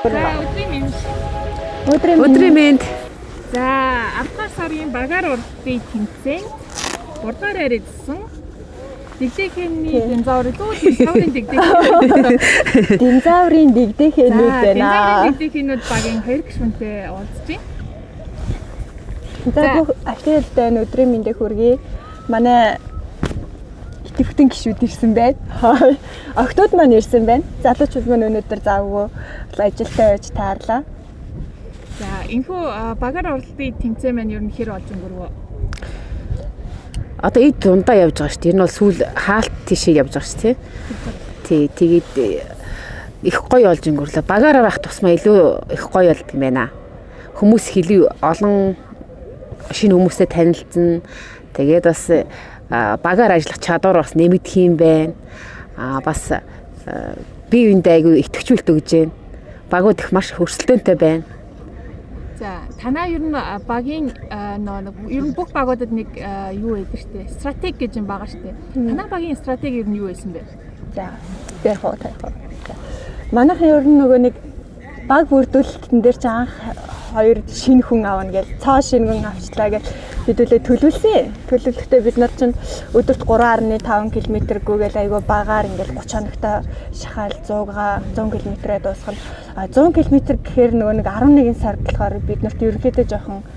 Өдрийн мэнд. За 10 дугаар сарын багаар уралтын тэмцээнд 3 дугаар яриадсан. Дэгдэхэнний динозаврын саврын дэгдэх. Динозаврын дэгдэхэнүүд байна. Дэгдэхэнүүд багийн 2 гишүүнтэй уулзж байна. За бүх активтай өдрийн мэндийг хүргэе. Манай итгэвчтэн гишүүд ирсэн байна. Октод маань ирсэн байна. Залуучууд маань өнөөдөр завгүй ажилдаа байж таарлаа. За энэхүү багаар уралтын тэмцээн маань ер нь хэр болж өнгөрвөө? Одоо эд дундаа явж байгаа шүү дээ. Энэ бол сүүл хаалт тийшээ явж байгаа шүү тий. Тэгээд их гоё болж өнгөрлөө. Багаараа байх тусмаа илүү их гоё болд юм байна. Хүмүүс хэлий олон шинэ хүмүүстэй танилцсан. Тэгээд бас багаар ажиллах чадвар бас нэмэгдэх юм байна. Бас бие биендээ айгүй итгэвчүүлт өгж байна. Багууд их маш хөрсөлдөөнтэй байна. За танаа ер нь багийн ер нь бүх багуудад нэг юу байдаг штэ. Стратеги гэж юм байгаа штэ. Танаа багийн стратеги ер нь юу байсан бэ? За тэр хоо. Манайхан ер нь нөгөө нэг баг бүрдүүлэлтэн дээр ч анх 2 шинэ хүн аавна гэж цоо шинэ хүн авчлаа гэж хэдүүлээ төлөвлөсөн. Төлөвлөхдөө бид нар чинь өдөрт 3.5 км гүйгээл айгүй багаар ингээл 30 хоногтой шахаал 100 км-ээ дуусгана. 100 км гэхээр нөгөө нэг 11 сард болохоор бид нарт ерөнхийдөө жоохон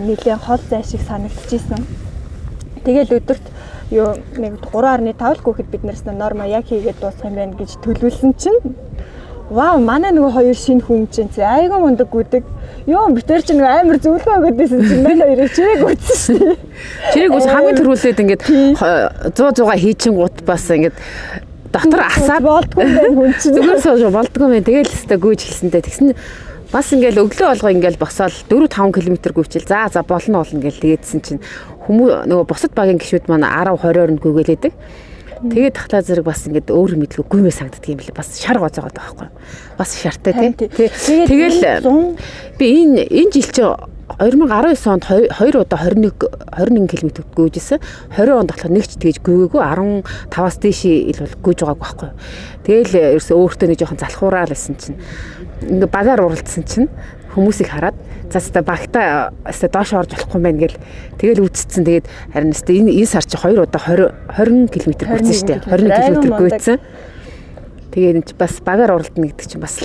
нэлээд хол зай шиг санагдчихсэн. Тэгэл өдөрт юу нэг 3.5 гүйхэд бид нараас норма яг хийгээд дуусгах юм байна гэж төлөвлөсөн чинь вау, манай нөгөө 2 шинэ хүн чинь айгүй мундаг гүдэг. Йоо, битэр чинь амар зөвлөгөө өгдөөсөн чинь манай хоёрыг чирэг үтсэн шүү дээ. Чирэг үс хамгийн түрүүлээд ингээд 100 хийчихэнгууд бас ингээд дотор асаад болдгүй байх хүн чинь. Зүгээр сууж болдгүй мэн. Тэгэл өстө гүйж хэлсэнтэй. Тэгсэн бас ингээд өглөө болго ингээд босоод 4-5 км гүйчихэл. За болно гэл тэгээдсэн чинь хүмүүс нөгөө бусад багийн гишүүд маань 10-20 орнд гүйгэлээдэг. Тэгээд тахлаа зэрэг бас ингээд өөр мэдлгүй гүмээ сагддаг юм билээ. Бас шар гоцоогоод байгаа байхгүй. Бас шартай тий. Тэгэл би энэ жил чи 2019 онд 2 удаа 21 км гүйжсэн. 20 онд болохоор нэг ч тэгж гүйгээгүй 15-аас дээш ил бол гүйж байгааг байхгүй. Тэгэл ерөөсөө өөртөө нэг жоохон залхуураа л байсан чинь ингээд багаар уралдсан чинь хүмүүсийг хараад за багтаа доош орж болохгүй юм байна гэл тэгэл үтцсэн. Тэгээд харин энэ сар чи 2 удаа 20 км гүйсэн шүү дээ. 21 км гүйсэн. Тэгээд энэ бас багаар уралдана гэдэг чинь бас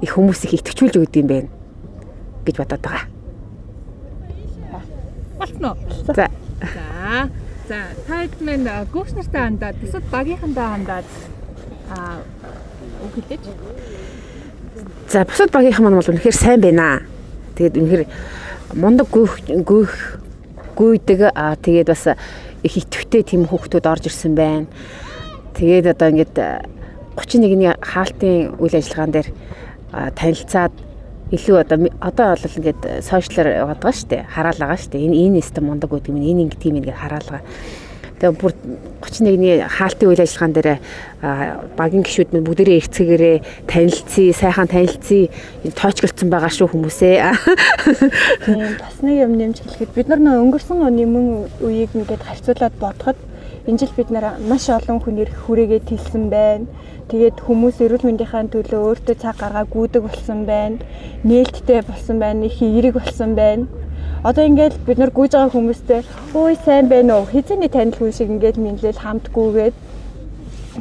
их хүмүүсийг итгэвчүүлж өгд юм байна гэж бодоод байгаа. Болтно. За таад мен гүйс нартай хандаад бусад багийнхандаа хандаад үг хэлээч. За бусад багийнхан маань бол үнэхээр сайн байна. Тэгээд үнэхээр мундаг гүйдэг тэгээд бас их итгэвтэй тийм хүүхдүүд орж ирсэн байна. Тэгээд одоо ингээд 31-ний хаалтын үйл ажиллагаан дээр танилцаад илүү одоо бол ингээд сошиалар яваад байгаа шүү дээ. Хараал байгаа шүү дээ. Энэ нэстэ мундаг гэдэг юм. Энэ тийм ингээд хараалгаа. Тэгээ бүр 31-ний хаалтын үйл ажиллагаан дээр багийн гишүүд минь бүгдээрээ эрцгээрээ танилцъя, сайхан танилцъя. Тоочголцсон байгаа шүү хүмүүсээ. Тийм бас нэг юм нэмж хэлэхэд бид нар өнгөрсөн оны мөн үеийг ингээд харьцуулаад бодоход энэ жил бид нар маш олон хүнээр хүрээгээд хэлсэн байна. Тэгээд хүмүүс эрүүл мэндийнхаа төлөө өөртөө цаг гаргаа гүйдэг болсон байна. Нээлттэй болсон байна, их эерэг болсон байна. Одоо ингээд бид нар гүйж байгаа хүмүүстэй ой сайн байна уу? Хэзээний танил хүн шиг ингээд минлэл хамтгүйгээд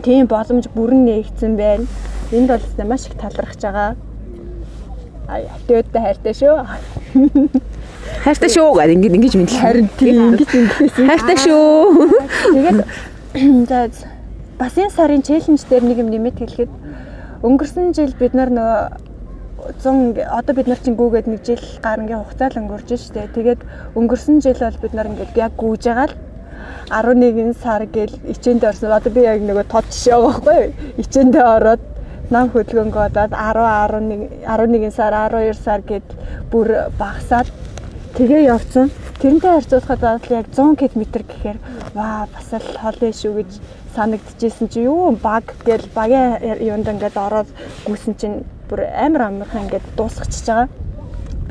тийм боломж бүрэн нээгдсэн байна. Энд бол маш их талархаж байгаа. Активтай хайртай шүү. Хайртай шүү гэдэг ингэж мэдлээ. Харин тийм ингэж мэдлээсэн. Хайртай шүү. Тэгээд за бас энэ сарын челленж дээр нэг юм нэмэт хэлэхэд өнгөрсөн жил бид нар одоо бид нар чинь гүүгээд нэг жил гарангийн хугацаа л өнгөрж штэ. Тэгээд өнгөрсөн жил бол бид нар ингээд яг гүйж байгаа л 11 сар гэл ичээндээ орсон. Одоо би яг нөгөө тод жишээ байгаа байхгүй. Ичээндээ ороод нам хөдөлгөөнгөө одоод 11 сар 12 сар гэд бүр багасаад тэгээ явцсан. Тэрнтэй харьцуулахад бол яг 100 км гэхээр ваа бас л хол шүү гэж санагдчихсэн чи юу баг гэл багийн юунд ингээд ороод гүйсэн чинь бүр амар ингээд дуусгачихж байгаа.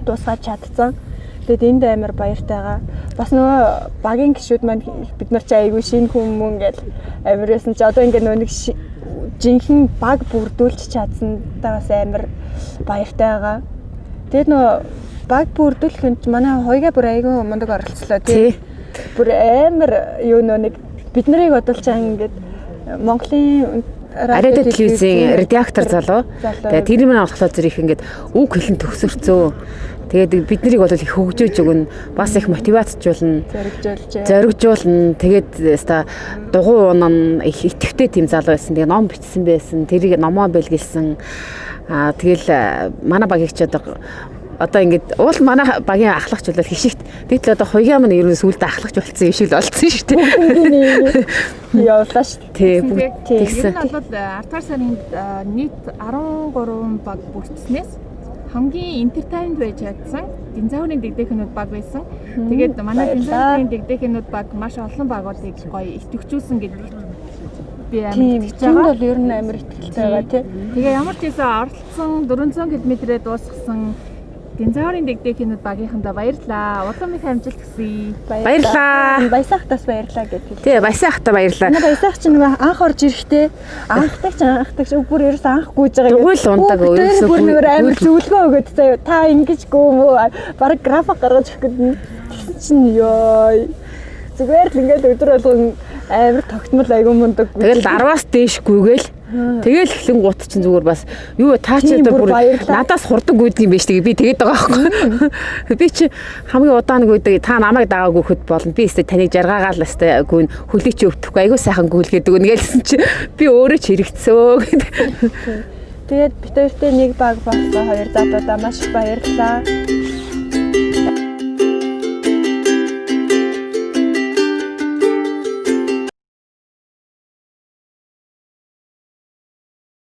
Дуусгаад чадцсан. Тэгэд энд амар баяртайгаа. Бас нөгөө багийн гишүүд маань бид нар чи айгүй шинэ хүмүүс гэл амирсэн чи одоо ингээд нөгөө нэг жинхэнэ баг бүрдүүлж чадсандаа бас амар баяртай байгаа. Тэгээд нөгөө баг бүрдүүлэх юм чи манай хоёроо бүр айгүй мундаг оролцлоо тий. Бүр амар юу нэг бид нарыг бодуулж байгаа ингээд Монголын радио телевизийн редактор залуу. Тэгээд тэр юм болохоор зэрэг ингээд үг хэлэн төгсөрцөө. Тэгээд бид нарыг бол их хөгжөөж өгнө. Бас их мотивацжуулна. Зоригжуулна. Тэгээд яста дугуй унана их итгэвтэй тийм залуу байсан. Тэгээд ном бичсэн байсан. Тэрийг номоо бэлгэлсэн. Тэгэл манай багийг ч одоо ингээд уул манай багийн ахлагч бол хишигт. Тэгэл одоо хоёроо маань ер нь сүулдэ ахлагч болсон юм шиг л болсон шүү дээ. Явуулаа шүү. Тийм. Тэгсэн. Энэ бол 10 сарын нийт 13 баг бүрдснээс хамгийн entertainment байж чадсан динозаврын дэгдэхэнүүд баг байсан. Тэгээд манай динозаврын дэгдэхэнүүд баг маш олон багуудыг гоё идэвхжүүлсэн гэдэгт би амар итгэж байгаа. Бол ер нь амар итгэлтэй байгаа тий. Тэгээ ямар ч байсан оролцсон 400 км-ээр дуусгасан динозаврын дэгдэхэнүүд багийнхандаа баярлалаа. Улам их амжилт хүсье. Баярлалаа. Баясахтаас баярлалаа гэдэг. Тий, баясахтаа баярлалаа. Баясах чинь нөгөө анх орж ирэхдээ анхдагч бүр ерөөс анх гүйж байгаа. Дугуйл ундаг ерөөс бүр нөгөө амар зөвлөгөө өгöd заяа. Та ингэж гүмөө баг график гаргаж өгөх гэдэг. Тэгсэн чинь ёо. Зүгээр л ингээд өдөр болгон амар тогтмол айгүй мундаг. Тэгэл 10-аас дээш гүйгээл. Тэгэл эхлэн гут чинь зүгээр бас юу таа чи одоо бүр надаас хурдан гүйдэг юм биш тэгээ би тэгээд байгаа байхгүй. Би чи хамгийн удаан гүйдэг та намайг дагаагүй хөт болно. Би өстө таныг жаргаагаал өстө гүн хөлийг чи өвдөхгүй айгүй сайхан гүйлгээд өгнө гэлсэн чи би өөрөө ч хэрэгцөө гэдэг. Тэгээд битэртэй нэг баг болсон хоёр залуудаа маш их баярлалаа.